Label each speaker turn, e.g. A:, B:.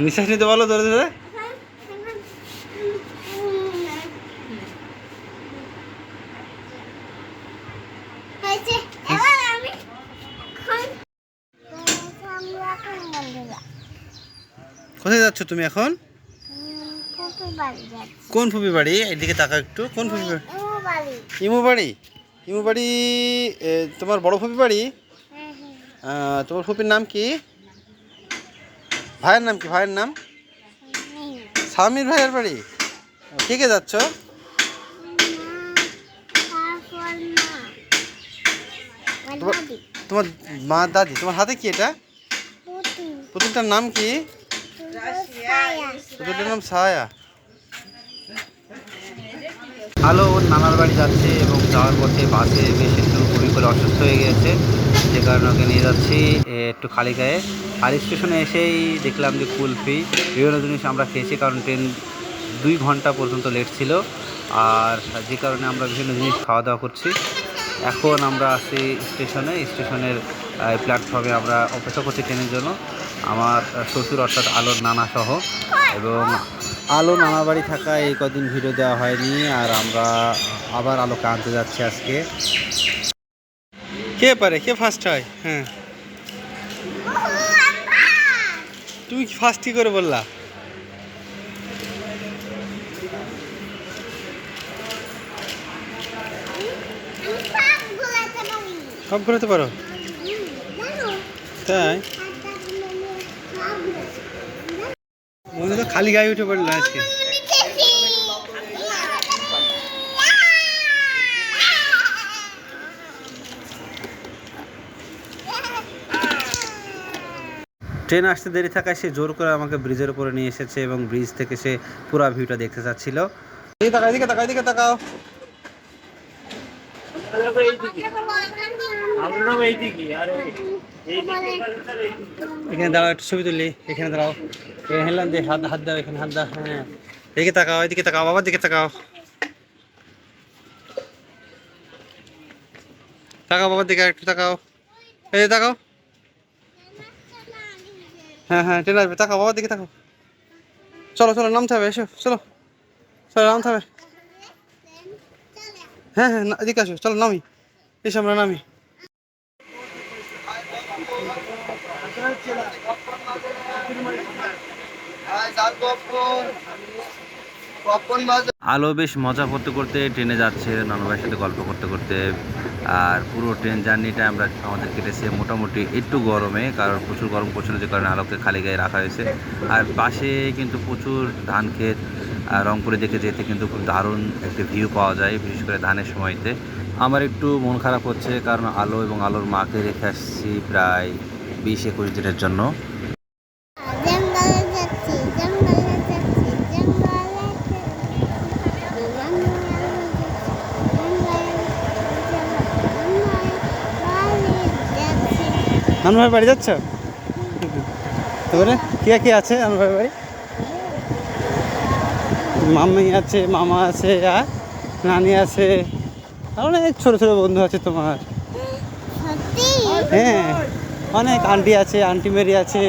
A: নিঃশ্বাস নিতে বলো ধরে ধরে। কোথায় যাচ্ছ তুমি এখন? কোন ফুপি বাড়ি? এদিকে তাকাও একটু। কোন ফুপি বাড়ি? ইমু বাড়ি। ইমু বাড়ি তোমার বড় ফুপি বাড়ি? তোমার ফুপির নাম কি? ভাইয়ের নাম কি? ভাইয়ের নাম স্বামীর ভাইয়ের বাড়ি। কে কে যাচ্ছ? তোমার মা দাদি। তোমার হাতে কি এটা? পুতুলটার নাম কি? পুতুলটার নাম ছায়া। আলো ওর নানার বাড়ি যাচ্ছে এবং যাওয়ার পথে বাসে বেশ একটু বমি করে অসুস্থ হয়ে গিয়েছে, যে কারণে ওকে নিয়ে যাচ্ছি একটু খালি গায়ে। আর স্টেশনে এসেই দেখলাম যে কুলফি বিভিন্ন জিনিস আমরা খেয়েছি, কারণ ট্রেন 2 ঘন্টা পর্যন্ত লেট ছিল, আর যে কারণে আমরা বিভিন্ন জিনিস খাওয়া দাওয়া করছি। এখন আমরা আছি স্টেশনের প্ল্যাটফর্মে আমরা অপেক্ষা করছি ট্রেনের জন্য। আমার শ্বশুর অর্থাৎ আলোর নানা সহ, এবং আলো নানা বাড়ি থাকা এই কদিন ভিডিও দেওয়া হয়নি, আর আমরা আবার আলোকে আনতে যাচ্ছি আজকে। কে পারে, কে ফার্স্ট হয়? হ্যাঁ, তুমি কি ফার্স্ট কি করে বললা? সব ঘুরাতে পারো? তাই মনে তো খালি গায়ে উঠে পড়লো আজকে। ট্রেন আসতে দেরি থাকায় সে জোর করে আমাকে ব্রিজের উপরে নিয়ে এসেছে এবং ব্রিজ থেকে সে পুরো ভিউটা দেখতে চাচ্ছিল। এদিকে তাকাও। এখানে দাঁড়াও, একটু ছবি তুলি। এখানে দাঁড়াও, হেলান দিয়ে হাত দাও, এখানে হাত দাও। হ্যাঁ, এদিকে তাকাও, বাবার দিকে তাকাও, বাবার দিকে একটু তাকাও। এই তাকাও। হ্যাঁ ট্রেন আসবে, তাকাও বাবার দিকে তাকাও। চলো নামতে হবে, এসো চলো নামতে হবে। হ্যাঁ এদিকে আসো, চলো নামি, এসো আমরা নামি। আলো বেশ মজা করতে করতে ট্রেনে যাচ্ছে, নানু ভাইয়ের সাথে গল্প করতে করতে। আর পুরো ট্রেন জার্নিটা আমাদের কেটেছে মোটামুটি একটু গরমে, কারণ প্রচুর গরম পড়ছিল, যে কারণে আলোকে খালি গায়ে রাখা হয়েছে। আর পাশে কিন্তু প্রচুর ধান ক্ষেত, রংপুরে দেখে যেতে কিন্তু খুব দারুণ একটা ভিউ পাওয়া যায়, বিশেষ করে ধানের সময়তে। আমার একটু মন খারাপ হচ্ছে, কারণ আলো এবং আলোর মাকে রেখে আসছি প্রায় 20-21 দিনের জন্য। নানু ভাই বাড়ি যাচ্ছ? তারপরে কে আছে নানু ভাই বাড়ি? মাম্মি আছে, মামা আছে, আর নানি আছে, আর অনেক ছোটো ছোটো বন্ধু আছে তোমার। হ্যাঁ, অনেক আন্টি আছে, আন্টি মেরি আছে।